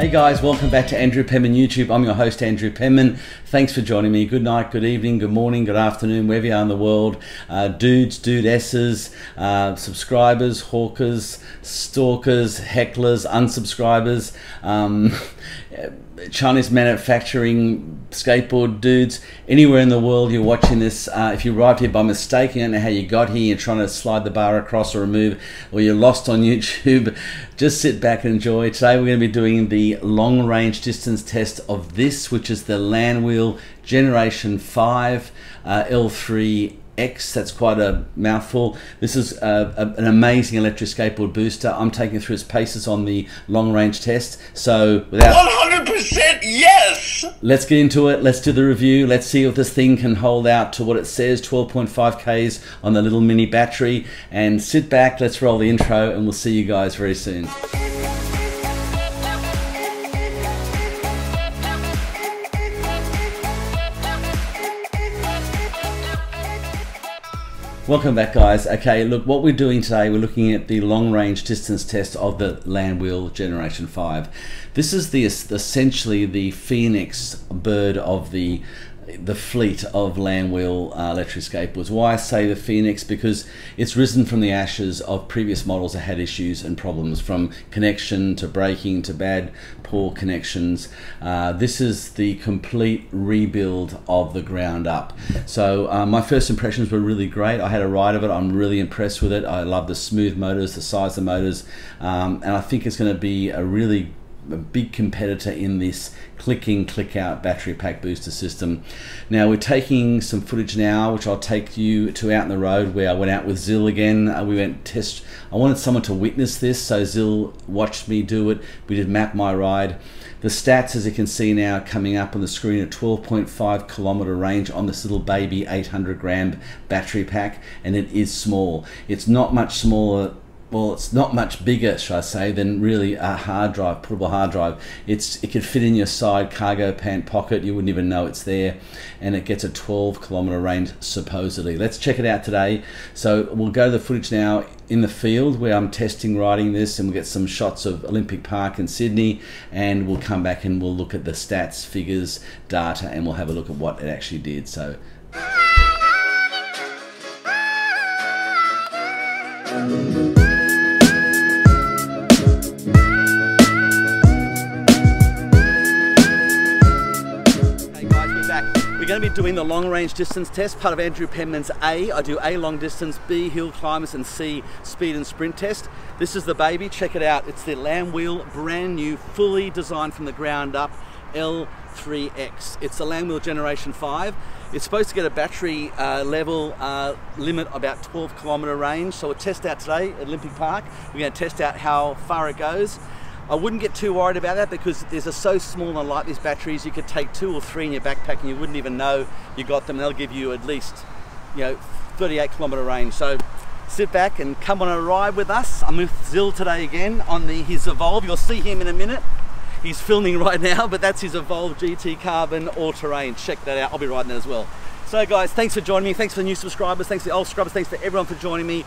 Hey guys, welcome back to Andrew Penman YouTube. I'm your host, Andrew Penman. Thanks for joining me. Good night, good evening, good morning, good afternoon, wherever you are in the world. Dudes, dudesses, subscribers, hawkers, stalkers, hecklers, unsubscribers, Chinese manufacturing skateboard dudes, anywhere in the world you're watching this. If you arrived here by mistake, you don't know how you got here, you're trying to slide the bar across or remove, or you're lost on YouTube, just sit back and enjoy. Today we're going to be doing the long range distance test of this, which is the Landwheel Generation 5 L3-X. That's quite a mouthful. This is an amazing electric skateboard booster. I'm taking it through its paces on the long range test. So without 100% yes! Let's get into it. Let's do the review. Let's see if this thing can hold out to what it says, 12.5 Ks on the little mini battery. And sit back, let's roll the intro, and we'll see you guys very soon. Welcome back, guys. Okay, look, what we're doing today, we're looking at the long-range distance test of the Landwheel Generation 5. This is essentially the phoenix bird of the fleet of Landwheel electric skateboards. Why I say the phoenix? Because it's risen from the ashes of previous models that had issues and problems, from connection to braking to bad, poor connections. This is the complete rebuild of the ground up. So my first impressions were really great. I had a ride of it. I'm really impressed with it. I love the smooth motors, the size of the motors, and I think it's going to be a big competitor in this click-in, click-out battery pack booster system. Now we're taking some footage now, which I'll take you to out in the road, where I went out with Zil again. We went test. I wanted someone to witness this, so Zil watched me do it. We did map my ride. The stats, as you can see now, coming up on the screen, a 12.5 kilometer range on this little baby 800 gram battery pack, and it is small. It's not much smaller. Well, it's not much bigger, should I say, than really a hard drive, portable hard drive. It could fit in your side cargo pant pocket. You wouldn't even know it's there. And it gets a 12 kilometer range, supposedly. Let's check it out today. So we'll go to the footage now in the field where I'm testing riding this, and we'll get some shots of Olympic Park in Sydney, and we'll come back and we'll look at the stats, figures, data, and we'll have a look at what it actually did. So we're going to be doing the long range distance test, part of Andrew Penman's A. I do A long distance, B hill climbers, and C speed and sprint test. This is the baby, check it out. It's the Landwheel, brand new, fully designed from the ground up, L3-X. It's the Landwheel Generation 5. It's supposed to get a battery level limit about 12 kilometer range. So we'll test out today at Olympic Park. We're going to test out how far it goes. I wouldn't get too worried about that, because they're so small and light, these batteries. You could take 2 or 3 in your backpack and you wouldn't even know you got them. They'll give you at least, 38 kilometer range. So sit back and come on a ride with us. I'm with Zil today again on his Evolve. You'll see him in a minute. He's filming right now, but that's his Evolve GT Carbon all-terrain. Check that out. I'll be riding that as well. So guys, thanks for joining me. Thanks for the new subscribers. Thanks for the old subscribers. Thanks for everyone for joining me.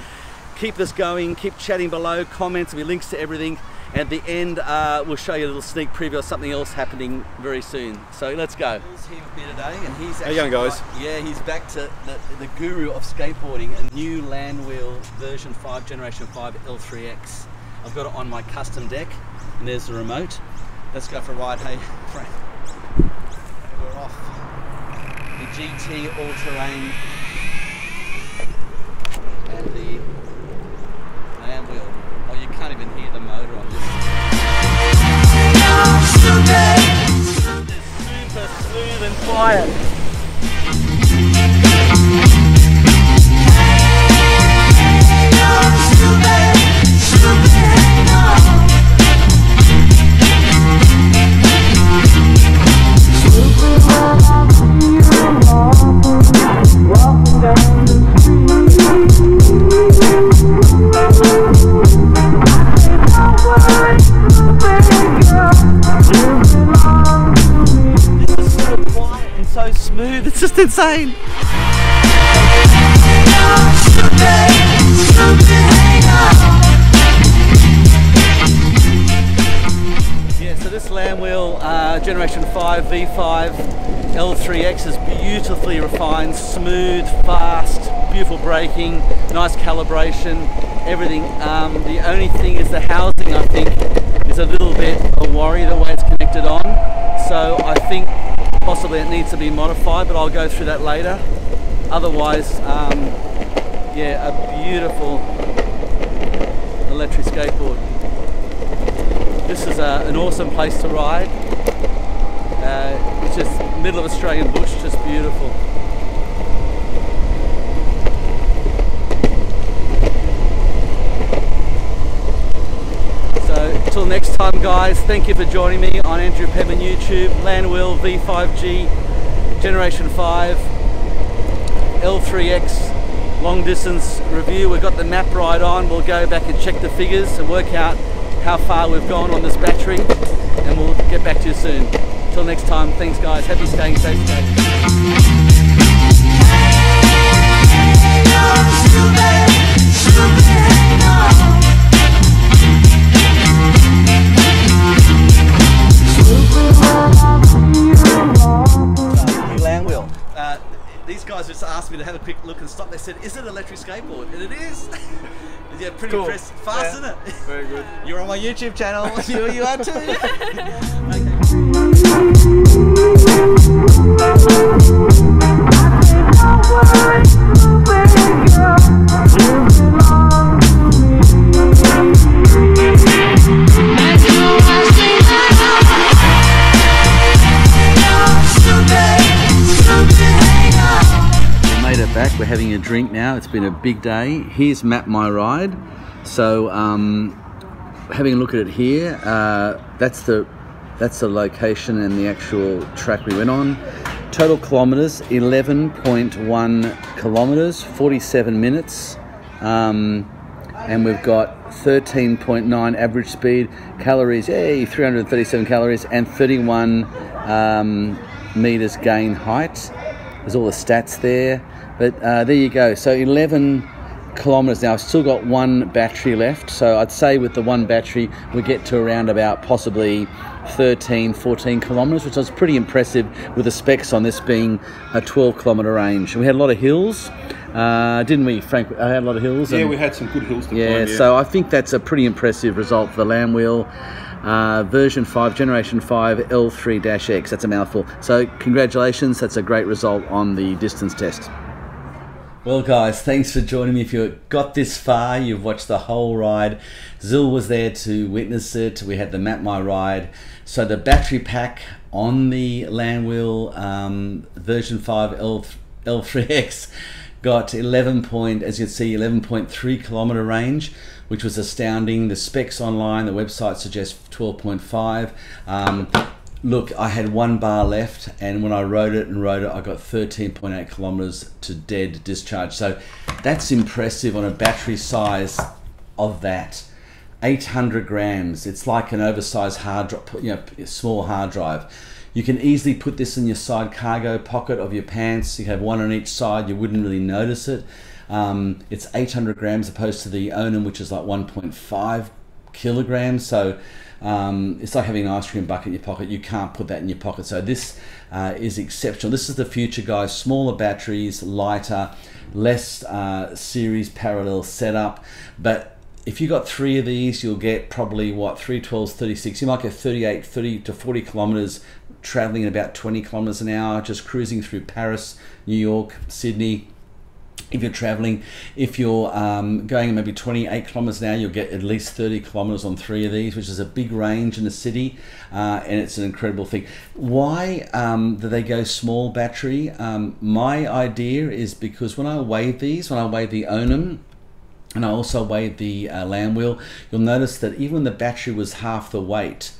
Keep this going. Keep chatting below. Comments. There'll be links to everything. At the end, we'll show you a little sneak preview of something else happening very soon. So let's go. Bill's here with me today, and he's actually, how you going, guys? Yeah, he's back to the guru of skateboarding, a new Landwheel version 5, Generation 5 L3-X. I've got it on my custom deck, and there's the remote. Let's go for a ride. Hey, Frank. We're off. The GT all-terrain and the Landwheel. Oh, you can't even hear the motor on this. Super smooth and quiet. So smooth, it's just insane. Yeah, so this Landwheel 5 V5 L3-X is beautifully refined, smooth, fast, beautiful braking, nice calibration, everything. The only thing is the housing, I think, is a little bit a worry the way it's connected on. So I think possibly it needs to be modified, but I'll go through that later. Otherwise, yeah, a beautiful electric skateboard. This is an awesome place to ride. It's just middle of Australian bush, just beautiful. So till next time guys, thank you for joining me on Andrew Penman YouTube, Landwheel V5G Generation 5 L3-X long distance review. We've got the map right on. We'll go back and check the figures and work out how far we've gone on this battery, and we'll get back to you soon. Till next time, thanks guys, happy staying safe guys. Landwheel. These guys just asked me to have a quick look and stop. They said, "Is it an electric skateboard?" And it is. Yeah, pretty cool. Impressed. Fast, isn't it? Very good. You're on my YouTube channel. You are too. Back, we're having a drink now. It's been a big day. Here's Map My Ride. So having a look at it here, that's the location and the actual track we went on. Total kilometers 11.1 kilometers, 47 minutes, and we've got 13.9 average speed, calories, yay, 337 calories, and 31 meters gain height. There's all the stats there. But there you go, so 11 kilometers now. I've still got one battery left, so I'd say with the one battery we get to around about possibly 13, 14 kilometers, which was pretty impressive with the specs on this being a 12 kilometer range. We had a lot of hills, didn't we, Frank? I had a lot of hills. Yeah, we had some good hills to climb. Yeah, so I think that's a pretty impressive result for the Landwheel. Version 5, Generation 5 L3-X, that's a mouthful. So congratulations, that's a great result on the distance test. Well guys, thanks for joining me. If you got this far, you've watched the whole ride. Zil was there to witness it. We had the Map My Ride. So the battery pack on the Landwheel version 5 L3-X got 11.3 kilometer range, which was astounding. The specs online, the website suggests 12.5. Look, I had one bar left, and when I rode it, I got 13.8 kilometers to dead discharge. So that's impressive on a battery size of that. 800 grams. It's like an oversized hard drive, small hard drive. You can easily put this in your side cargo pocket of your pants. You have one on each side. You wouldn't really notice it. It's 800 grams opposed to the Onum, which is like 1.5 kilograms. So it's like having an ice cream bucket in your pocket. You can't put that in your pocket. So this is exceptional. This is the future, guys. Smaller batteries, lighter, less series parallel setup. But if you got 3 of these, you'll get probably what, 3 12s, 36. You might get 38, 30 to 40 kilometers traveling at about 20 kilometers an hour, just cruising through Paris, New York, Sydney. If you're traveling, if you're going maybe 28 kilometers an hour, you'll get at least 30 kilometers on 3 of these, which is a big range in the city, and it's an incredible thing. Why do they go small battery? My idea is because when I weighed these, when I weighed the Onum, and I also weighed the Landwheel, you'll notice that even when the battery was half the weight,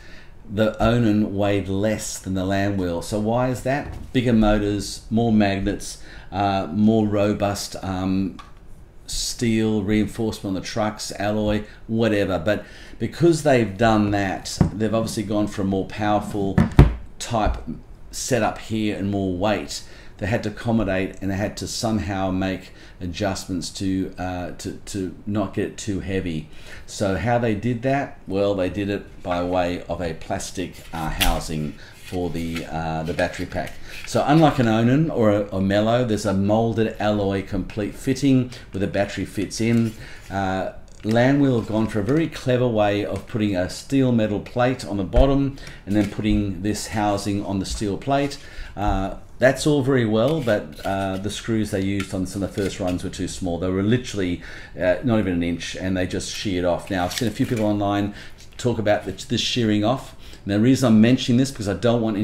the Onum weighed less than the Landwheel. So why is that? Bigger motors, more magnets, more robust steel reinforcement on the trucks, alloy, whatever. But because they've done that, they've obviously gone for a more powerful type setup here and more weight. They had to accommodate, and they had to somehow make adjustments to not get it too heavy. So how they did that? Well, they did it by way of a plastic housing for the battery pack. So unlike an Onan or a Mellow, there's a molded alloy complete fitting where the battery fits in. Landwheel have gone for a very clever way of putting a steel metal plate on the bottom and then putting this housing on the steel plate. That's all very well, but the screws they used on some of the first runs were too small. They were literally not even an inch, and they just sheared off. Now, I've seen a few people online talk about this shearing off. And the reason I'm mentioning this because I don't want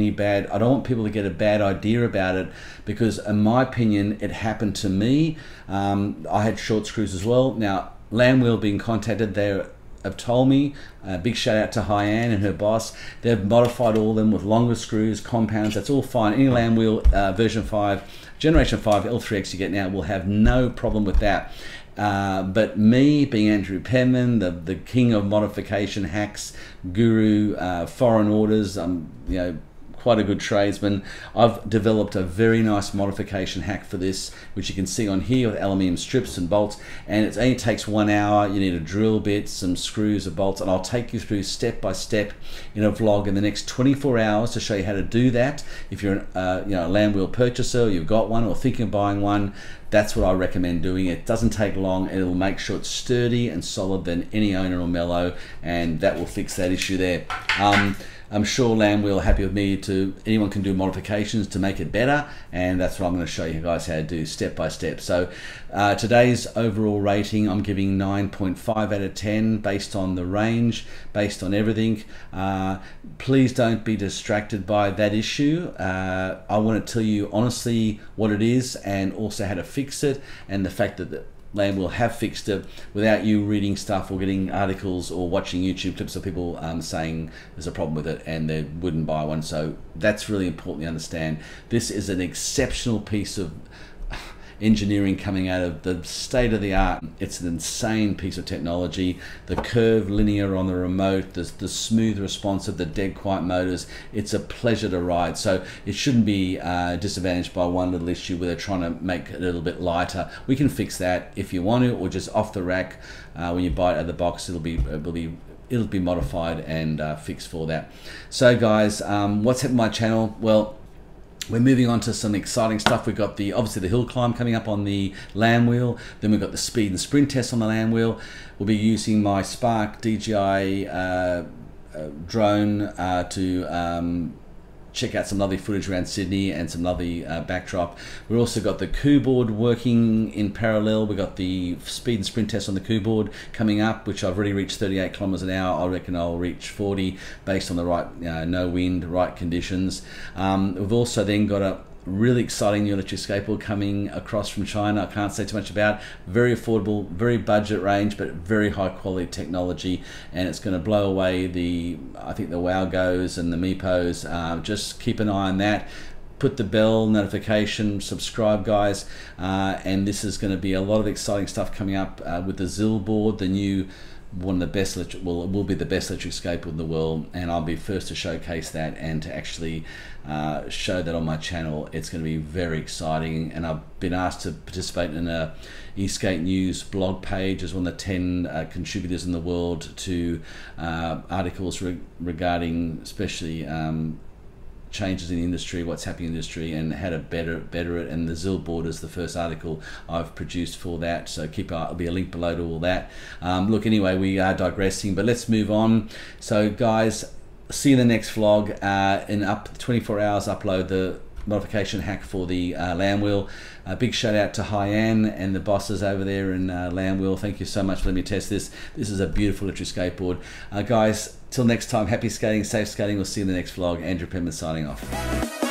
people to get a bad idea about it, because in my opinion, it happened to me. I had short screws as well. Now, Landwheel being contacted, they have told me, big shout out to Haiyan and her boss, they've modified all of them with longer screws, compounds, that's all fine. Any Landwheel version 5, generation 5 L3-X you get now will have no problem with that. But me, being Andrew Penman, the king of modification hacks, guru, foreign orders, you know, quite a good tradesman, I've developed a very nice modification hack for this, which you can see on here with aluminium strips and bolts, and it only takes 1 hour. You need a drill bit, some screws, a bolt, and I'll take you through step by step in a vlog in the next 24 hours to show you how to do that. If you're a Landwheel purchaser, you've got one or thinking of buying one, that's what I recommend doing. It doesn't take long, and it'll make sure it's sturdy and solid than any Onan or Mellow, and that will fix that issue there. I'm sure Landwheel are happy with me anyone can do modifications to make it better, and that's what I'm going to show you guys how to do step by step. So today's overall rating, I'm giving 9.5 out of 10 based on the range, based on everything. Please don't be distracted by that issue. I want to tell you honestly what it is and also how to fix it, and the fact that Landwheel have fixed it without you reading stuff or getting articles or watching YouTube clips of people saying there's a problem with it and they wouldn't buy one. So that's really important to understand. This is an exceptional piece of engineering coming out of the state of the art. It's an insane piece of technology. The curved linear on the remote, the smooth response of the dead quiet motors, it's a pleasure to ride. So it shouldn't be disadvantaged by one little issue where they're trying to make it a little bit lighter. We can fix that if you want to, or just off the rack when you buy it out of the box, it'll be modified and fixed for that. So guys, what's happened to my channel? Well, we're moving on to some exciting stuff. We've got obviously the hill climb coming up on the Landwheel. Then we've got the speed and sprint test on the Landwheel. We'll be using my Spark DJI drone to check out some lovely footage around Sydney and some lovely backdrop. We've also got the EBoard working in parallel. We've got the speed and sprint test on the EBoard coming up, which I've already reached 38 kilometers an hour. I reckon I'll reach 40 based on the right, no wind, right conditions. We've also then got a really exciting new electric skateboard coming across from China. I can't say too much about. Very affordable, very budget range, but very high quality technology, and it's going to blow away I think the Wowgos and the Meepos. Just keep an eye on that. Put the bell notification, subscribe guys, and this is going to be a lot of exciting stuff coming up with the EBoard, the new one of the best it will be the best electric skateboard in the world, and I'll be first to showcase that and to actually show that on my channel. It's going to be very exciting, and I've been asked to participate in a eSkate News blog page as one of the 10 contributors in the world to articles regarding especially changes in the industry, what's happening in the industry, and how to better it. And the EBoard is the first article I've produced for that, so there'll be a link below to all that. Look, anyway, we are digressing, but let's move on. So guys, see you in the next vlog. In 24 hours upload the modification hack for the Landwheel. A big shout out to Haiyan and the bosses over there in Landwheel. Thank you so much for letting me test this. This is a beautiful electric skateboard. Guys, till next time, happy skating, safe skating. We'll see you in the next vlog. Andrew Penman signing off.